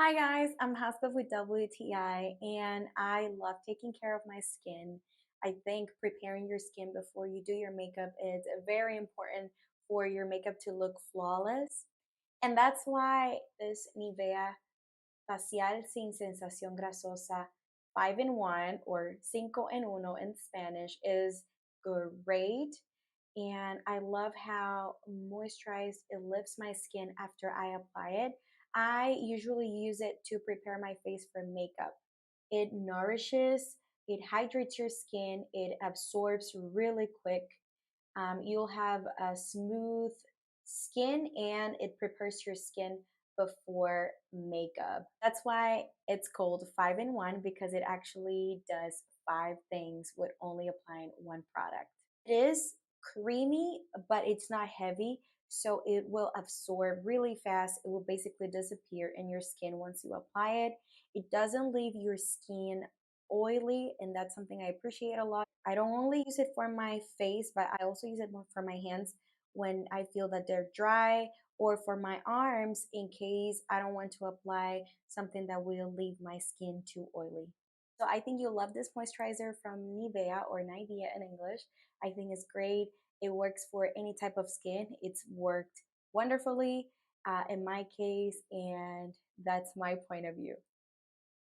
Hi guys, I'm Hasba with WTI and I love taking care of my skin. I think preparing your skin before you do your makeup is very important for your makeup to look flawless. And that's why this Nivea Facial Sin Sensación Grasosa 5 in 1 or Cinco en Uno in Spanish is great. And I love how moisturized it lifts my skin after I apply it. I usually use it to prepare my face for makeup. It nourishes, it hydrates your skin, it absorbs really quick. You'll have a smooth skin and it prepares your skin before makeup. That's why it's called 5 in 1 because it actually does five things with only applying one product. It is creamy, but it's not heavy, so it will absorb really fast. It will basically disappear in your skin once you apply it. It doesn't leave your skin oily, and that's something I appreciate a lot. I don't only use it for my face, but I also use it more for my hands when I feel that they're dry, or for my arms in case I don't want to apply something that will leave my skin too oily. So I think you'll love this moisturizer from Nivea or Nivea in English. I think it's great. It works for any type of skin. It's worked wonderfully in my case, and that's my point of view.